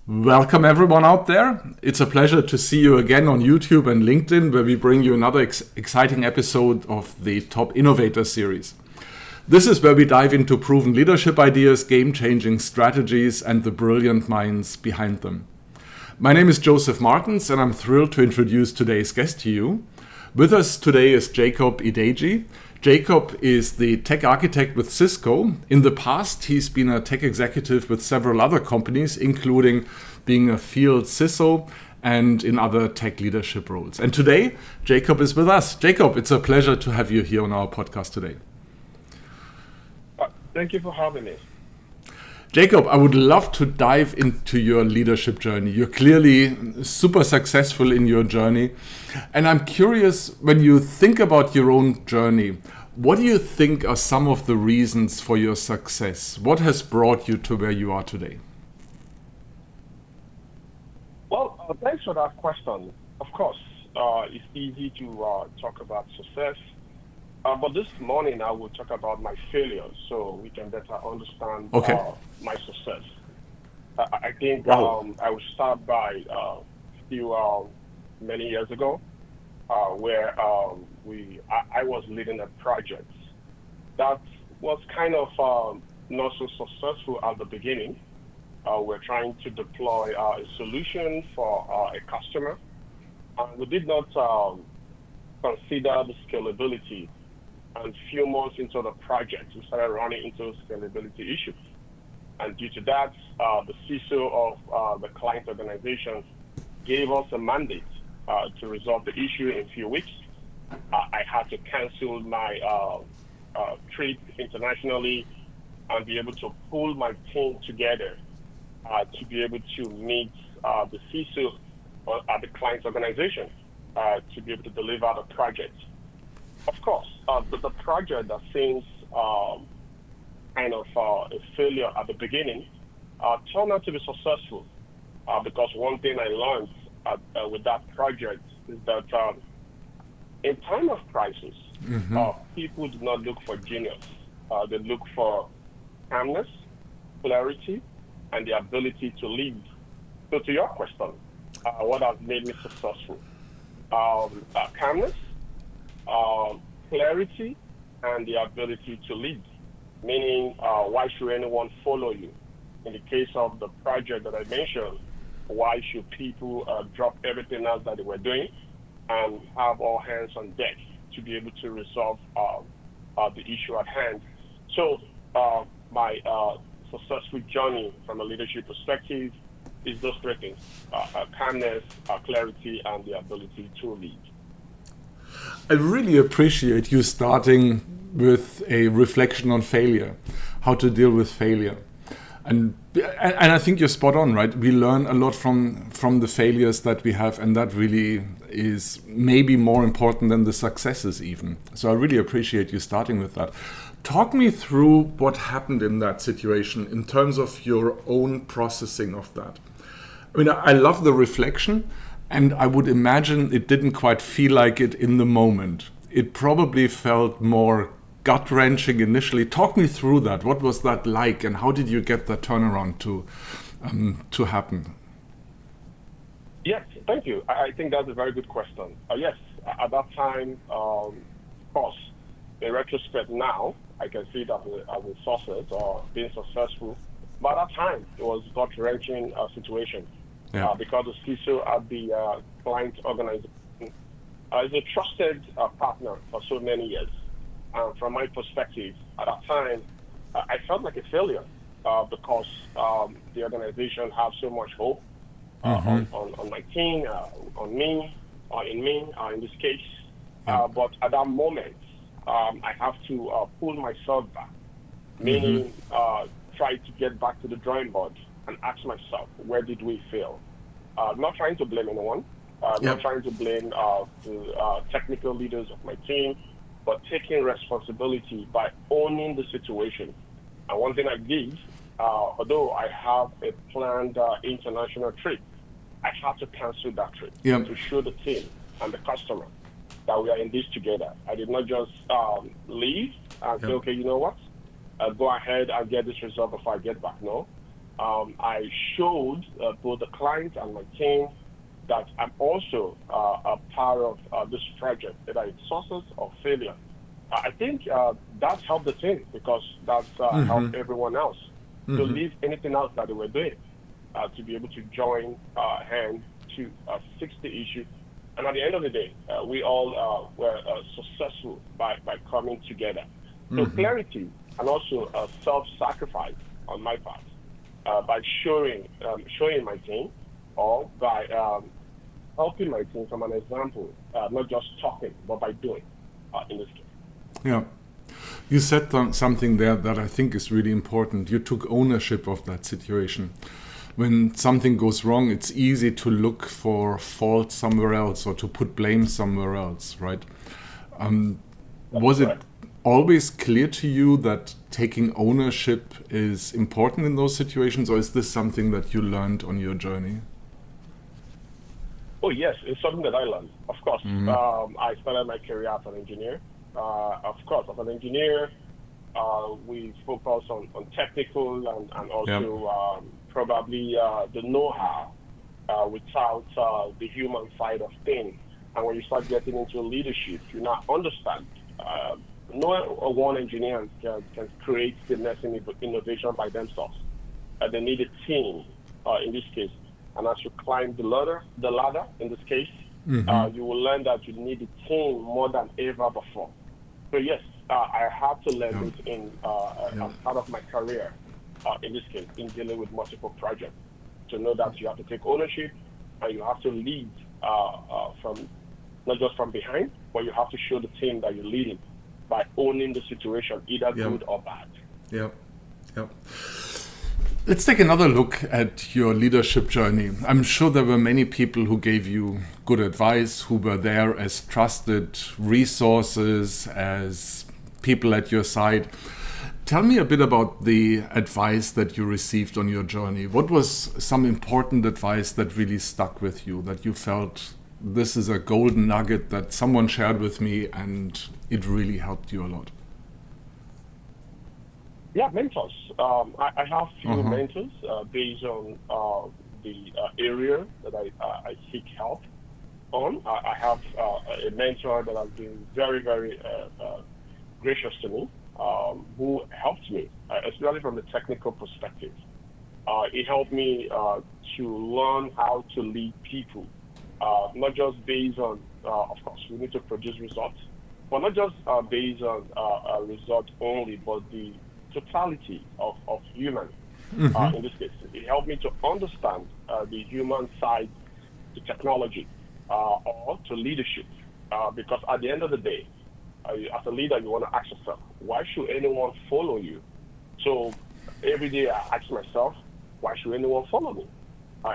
Welcome everyone out there. It's a pleasure to see you again on YouTube and LinkedIn, where we bring you another exciting episode of the Top Innovator Series. This is where we dive into proven leadership ideas, game-changing strategies, and the brilliant minds behind them. My name is Joseph Martens, and I'm thrilled to introduce today's guest to you. With us today is Jacob Ideji. Jacob is the tech architect with Cisco. In the past, he's been a tech executive with several other companies, including being a field CISO and in other tech leadership roles. And today, Jacob is with us. Jacob, it's a pleasure to have you here on our podcast today. Thank you for having me. Jacob, I would love to dive into your leadership journey. You're clearly super successful in your journey. And I'm curious, when you think about your own journey, what do you think are some of the reasons for your success? What has brought you to where you are today? Well, thanks for that question. Of course, it's easy to talk about success. But this morning, I will talk about my failures so we can better understand my success. I think I will start by many years ago, where I was leading a project that was kind of not so successful at the beginning. We're trying to deploy a solution for a customer. We did not consider the scalability. And a few months into the project, we started running into scalability issues. And due to that, the CISO of the client organization gave us a mandate to resolve the issue in a few weeks. I had to cancel my trip internationally and be able to pull my team together to be able to meet the CISO at the client organization to be able to deliver the project. Of course, the project that seems kind of a failure at the beginning turned out to be successful because one thing I learned with that project is that in time of crisis, people do not look for genius. They look for calmness, clarity, and the ability to lead. So to your question, what has made me successful? Calmness, clarity, and the ability to lead. Meaning, why should anyone follow you? In the case of the project that I mentioned, why should people drop everything else that they were doing and have all hands on deck to be able to resolve the issue at hand? So my successful journey from a leadership perspective is those three things: calmness, clarity, and the ability to lead. I really appreciate you starting with a reflection on failure, how to deal with failure. And I think you're spot on, right? We learn a lot from the failures that we have, and that really is maybe more important than the successes even. So I really appreciate you starting with that. Talk me through what happened in that situation in terms of your own processing of that. I mean, I love the reflection, and I would imagine it didn't quite feel like it in the moment. It probably felt more gut-wrenching initially. Talk me through that. What was that like, and how did you get that turnaround to happen? Yes, thank you. I think that's a very good question. Yes, at that time, of course, in retrospect now, I can see that as a success or being successful. But at that time, it was a gut-wrenching situation. Because the CISO at the client organization is a trusted partner for so many years. From my perspective, at that time, I felt like a failure because the organization had so much hope on my team, on me, in me, in this case. But at that moment, I have to pull myself back, meaning try to get back to the drawing board and ask myself, where did we fail? Not trying to blame anyone, not trying to blame the technical leaders of my team, but taking responsibility by owning the situation. And one thing I did, although I have a planned international trip, I had to cancel that trip to show the team and the customer that we are in this together. I did not just leave and say, okay, you know what? Go ahead and get this resolved before I get back. No, I showed both the client and my team that I'm also a part of this project, whether it's success or failure. I think that helped the team because that's helped everyone else to leave anything else that they were doing, to be able to join hands to fix the issue. And at the end of the day, we all were successful by coming together. So clarity and also self-sacrifice on my part by showing my team or by helping my team from an example, not just talking, but by doing in this case. Yeah. You said something there that I think is really important. You took ownership of that situation. When something goes wrong, it's easy to look for fault somewhere else or to put blame somewhere else, right? Was it always clear to you that taking ownership is important in those situations, or is this something that you learned on your journey? Oh, yes, it's something that I learned. Of course, I started my career as an engineer. Of course, as an engineer, we focus on technical and also probably the know-how without the human side of things. And when you start getting into leadership, you now understand. No one engineer can create the next innovation by themselves. They need a team in this case. And as you climb the ladder in this case, you will learn that you need a team more than ever before. So yes, I had to learn this in as part of my career, in this case, in dealing with multiple projects, to know that you have to take ownership and you have to lead from not just from behind, but you have to show the team that you're leading by owning the situation, either good or bad. Yeah. Let's take another look at your leadership journey. I'm sure there were many people who gave you good advice, who were there as trusted resources, as people at your side. Tell me a bit about the advice that you received on your journey. What was some important advice that really stuck with you, that you felt this is a golden nugget that someone shared with me and it really helped you a lot? Yeah, mentors. I have few mentors based on the area that I seek help on. I have a mentor that has been very, very gracious to me, who helped me, especially from the technical perspective. It helped me to learn how to lead people, not just based on, of course, we need to produce results, but not just based on a result only, but the totality of human. In this case, it helped me to understand the human side to technology or to leadership, because at the end of the day, as a leader, you want to ask yourself, why should anyone follow you? So every day I ask myself, why should anyone follow me?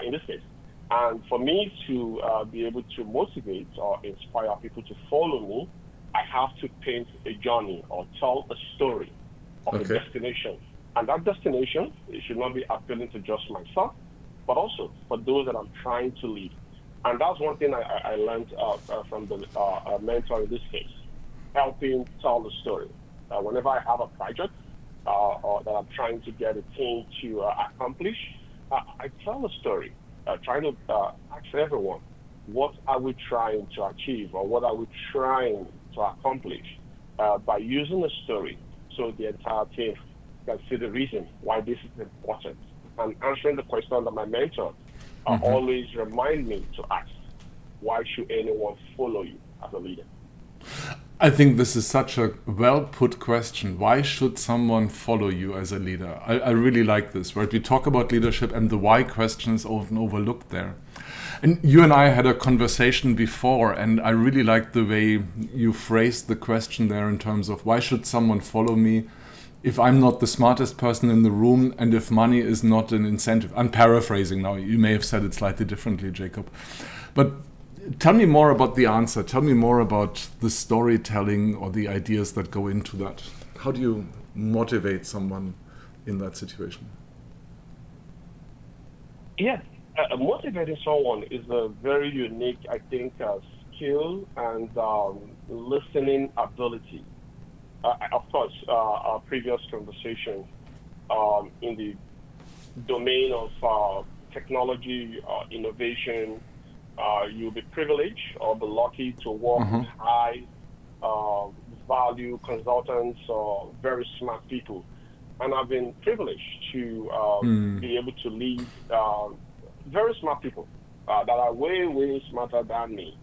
In this case, and for me to be able to motivate or inspire people to follow me, I have to paint a journey or tell a story of a destination. And that destination, it should not be appealing to just myself, but also for those that I'm trying to lead. And that's one thing I learned from the mentor in this case, helping tell the story. Whenever I have a project or that I'm trying to get a team to accomplish, I tell a story, trying to ask everyone, what are we trying to achieve or what are we trying to accomplish by using a story, so the entire team can see the reason why this is important. And answering the question that my mentor always remind me to ask, why should anyone follow you as a leader? I think this is such a well-put question. Why should someone follow you as a leader? I really like this, right? We talk about leadership and the why question is often overlooked there. And you and I had a conversation before, and I really liked the way you phrased the question there in terms of why should someone follow me if I'm not the smartest person in the room and if money is not an incentive. I'm paraphrasing now. You may have said it slightly differently, Jacob. But tell me more about the answer. Tell me more about the storytelling or the ideas that go into that. How do you motivate someone in that situation? Yes. Motivating someone is a very unique, I think, skill and listening ability. Of course, our previous conversation in the domain of technology or innovation, you'll be privileged or be lucky to work with high value consultants or very smart people. And I've been privileged to be able to lead very smart people that are way, way smarter than me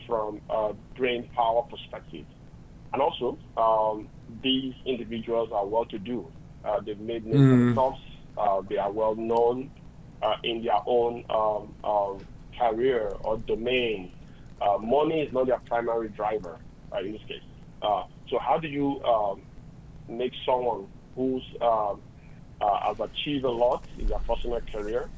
from a brain power perspective. And also, these individuals are well-to-do. They've made names for themselves. They are well-known in their own career or domain. Money is not their primary driver in this case. So how do you make someone who's has achieved a lot in their personal career,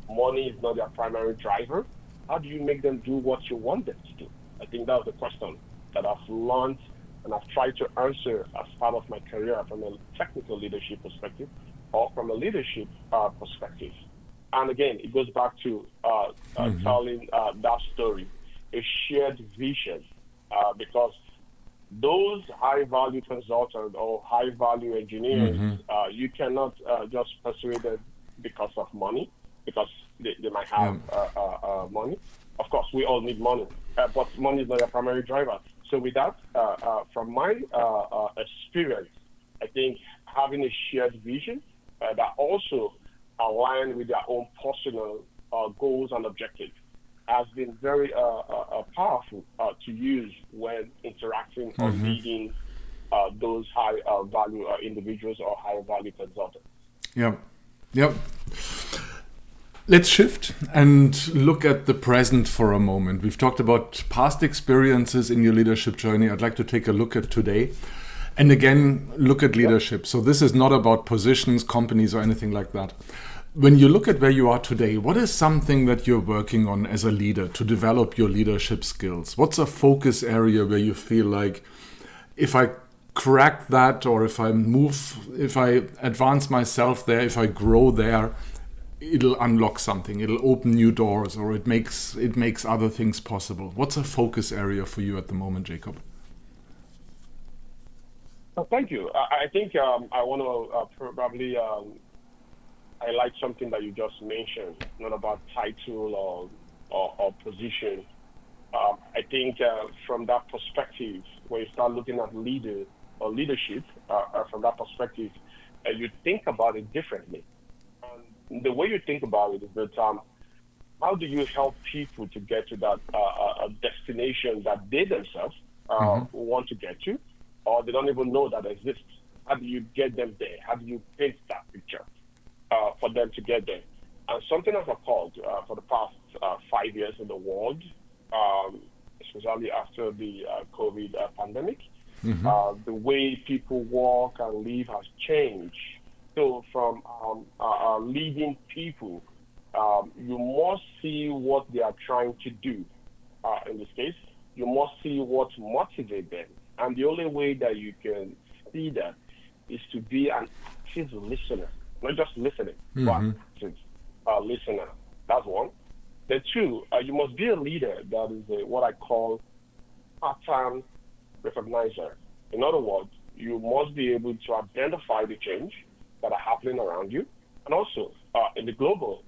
money is not their primary driver, how do you make them do what you want them to do? I think that's the question that I've learned and I've tried to answer as part of my career from a technical leadership perspective or from a leadership perspective. And again, it goes back to telling that story, a shared vision, because those high-value consultants or high-value engineers, you cannot just persuade them because of money, because they might have money. Of course, we all need money, but money is not your primary driver. So with that, from my experience, I think having a shared vision that also align with their own personal goals and objectives has been very powerful to use when interacting or leading those high value individuals or high value consultants. Yep. Let's shift and look at the present for a moment. We've talked about past experiences in your leadership journey. I'd like to take a look at today. And again, look at leadership. So this is not about positions, companies, or anything like that. When you look at where you are today, what is something that you're working on as a leader to develop your leadership skills? What's a focus area where you feel like if I crack that, or if I advance myself there, if I grow there, it'll unlock something, it'll open new doors, or it makes other things possible? What's a focus area for you at the moment, Jacob? Thank you. I think I want to probably highlight something that you just mentioned, not about title or position. I think from that perspective, when you start looking at leader or leadership, from that perspective, you think about it differently. And the way you think about it is that how do you help people to get to that destination that they themselves want to get to, or they don't even know that exists? How do you get them there? How do you paint that picture for them to get there? And something I've called for the past 5 years in the world, especially after the COVID pandemic, the way people work and live has changed. So from leading people, you must see what they are trying to do. In this case, you must see what motivates them. And the only way that you can see that is to be an active listener, not just listening, but active listener. That's one. Then two, you must be a leader that is what I call pattern recognizer. In other words, you must be able to identify the change that are happening around you, and also in the global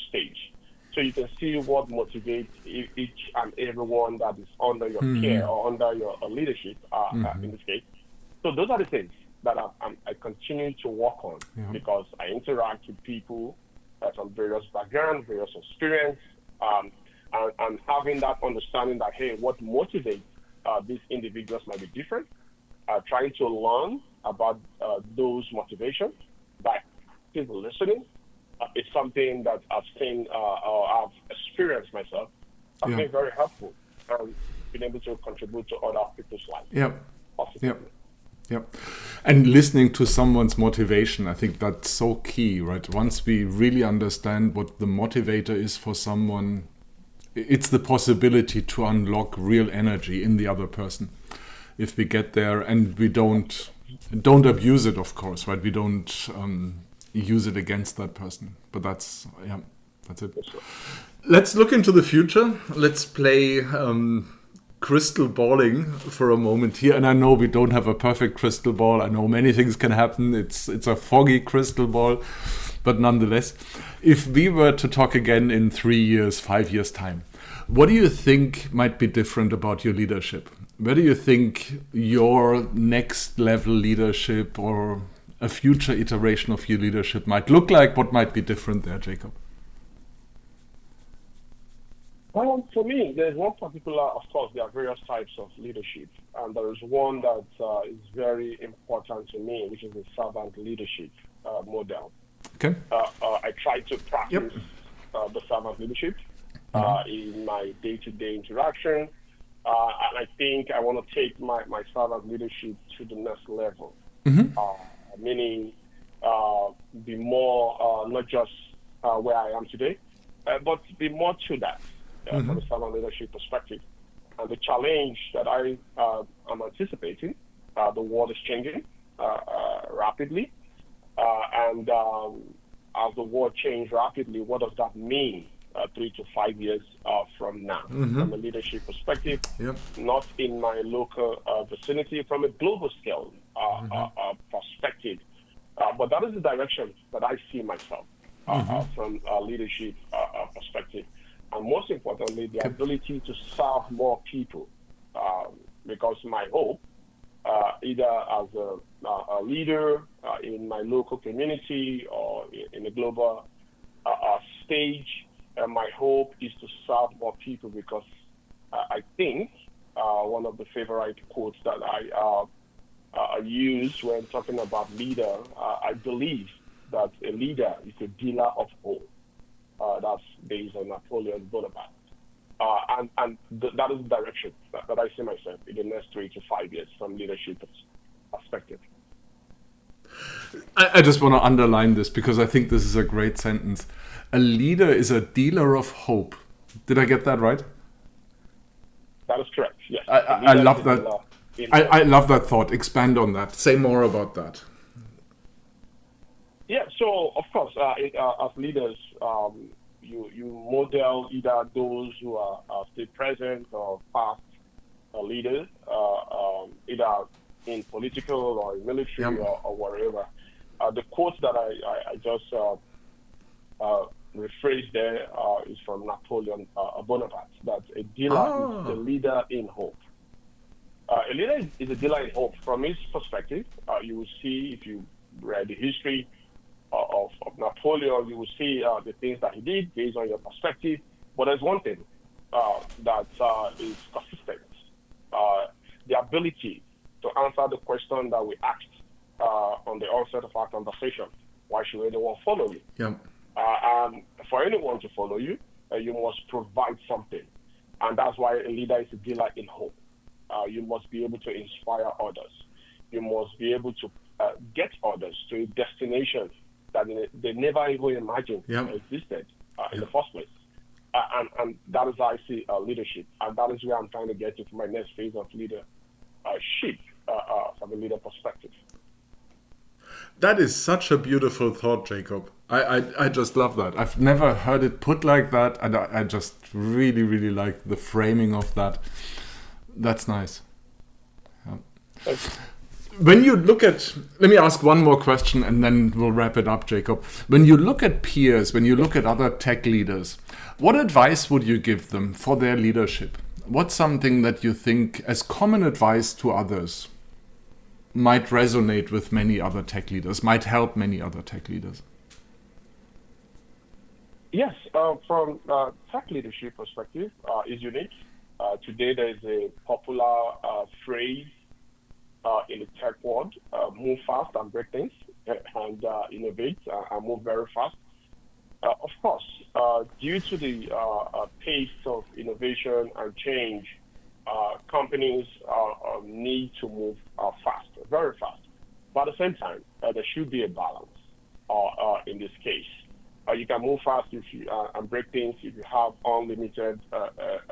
stage. So you can see what motivates each and everyone that is under your care or under your leadership, in this case. So those are the things that I continue to work on because I interact with people from various backgrounds, various experience, and having that understanding that, hey, what motivates these individuals might be different. Trying to learn about those motivations by people listening. It's something that I've seen or I've experienced myself. I've been very helpful and been able to contribute to other people's lives. Yep. And listening to someone's motivation, I think that's so key, right? Once we really understand what the motivator is for someone, it's the possibility to unlock real energy in the other person. If we get there and we don't abuse it, of course, right? We don't use it against that person. But that's it. Let's look into the future. Let's play crystal balling for a moment here. And I know we don't have a perfect crystal ball. I know many things can happen. It's a foggy crystal ball. but nonetheless, if we were to talk again in 3 years, 5 years time, what do you think might be different about your leadership? Where do you think your next level leadership or a future iteration of your leadership might look like? What might be different there, Jacob? Well, for me, there's one particular, of course, there are various types of leadership. And there is one that is very important to me, which is the servant leadership model. Okay. I try to practice the servant leadership in my day-to-day interaction. And I think I want to take my servant leadership to the next level. Meaning be more, not just where I am today, but be more to that. From a servant leadership perspective. And the challenge that I am anticipating, the world is changing rapidly. And as the world changes rapidly, what does that mean 3 to 5 years from now? From a leadership perspective, not in my local vicinity, from a global scale perspective. But that is the direction that I see myself from a leadership perspective. And most importantly, the ability to serve more people, because my hope, either as a leader in my local community or in a global stage, my hope is to serve more people, because I think one of the favorite quotes that I use when talking about leader, I believe that a leader is a dealer of hope. That's based on Napoleon Bonaparte. And that is the direction that I see myself in the next 3 to 5 years from leadership perspective. I just want to underline this because I think this is a great sentence. A leader is a dealer of hope. Did I get that right? That is correct, yes. I love that. I love that thought. Expand on that. Say more about that. Yeah, so of course, as leaders, you model either those who are still present or past leaders, either in political or in military or wherever. The quote that I just rephrased there is from Napoleon Bonaparte, that a dealer is a leader in hope. A leader is a dealer in hope. From his perspective, you will see, if you read the history of Napoleon, you will see the things that he did based on your perspective. But there's one thing that is consistent. The ability to answer the question that we asked on the onset of our conversation. Why should anyone follow you? For anyone to follow you, you must provide something. And that's why a leader is a dealer in hope. You must be able to inspire others. You must be able to get others to a destination that they never even imagined existed in the first place. And that is how I see leadership. And that is where I'm trying to get to for my next phase of leadership from a leader perspective. That is such a beautiful thought, Jacob. I just love that. I've never heard it put like that, and I just really, really like the framing of that. That's nice. Yeah. When you look at, let me ask one more question and then we'll wrap it up, Jacob. When you look at peers, when you look at other tech leaders, what advice would you give them for their leadership? What's something that you think as common advice to others might resonate with many other tech leaders, might help many other tech leaders? Yes, from tech leadership perspective, is unique. Today there is a popular phrase in the tech world, move fast and break things, and innovate and move very fast. Of course, due to the pace of innovation and change, companies need to move fast, very fast. But at the same time, there should be a balance in this case. You can move fast if you and break things if you have unlimited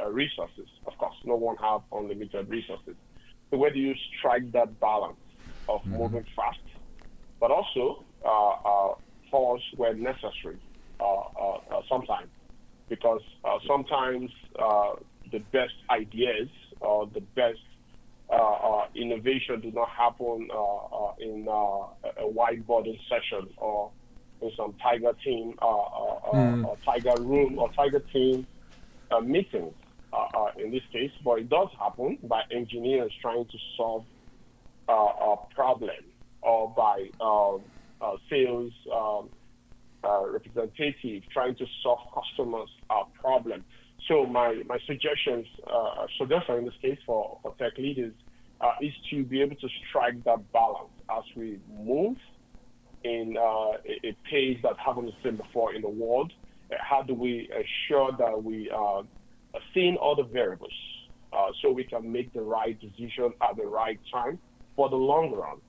resources. Of course, no one has unlimited resources. So where do you strike that balance of moving fast, but also pause where necessary sometimes? Because sometimes the best ideas or the best innovation do not happen in a whiteboarding session or in some Tiger team, or Tiger room, or Tiger team meetings. In this case, but it does happen by engineers trying to solve a problem, or by sales representative trying to solve customers' problem. So my suggestions, suggestion in this case for tech leaders is to be able to strike that balance as we move in a pace that haven't seen before in the world. How do we ensure that we are seeing all the variables so we can make the right decision at the right time for the long run,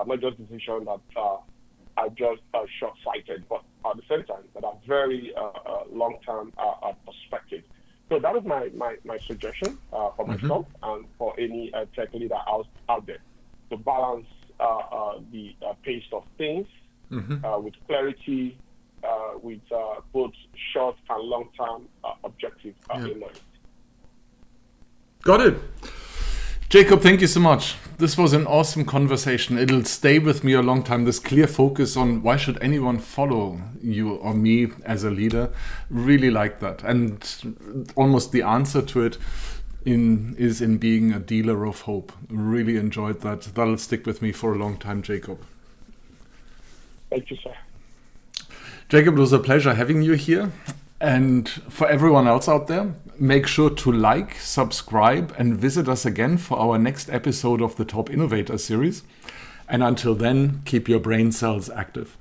not just decisions that are just short-sighted, but at the same time that are very long-term perspective. So that is my suggestion for myself and for any tech leader out there, to balance the pace of things with clarity, with both short and long-term objectives in mind. Got it. Jacob, thank you so much. This was an awesome conversation. It'll stay with me a long time. This clear focus on why should anyone follow you or me as a leader. Really like that. And almost the answer to it is in being a dealer of hope. Really enjoyed that. That'll stick with me for a long time, Jacob. Thank you, sir. Jacob, it was a pleasure having you here. And for everyone else out there, make sure to like, subscribe, and visit us again for our next episode of the Top Innovator Series. And until then, keep your brain cells active.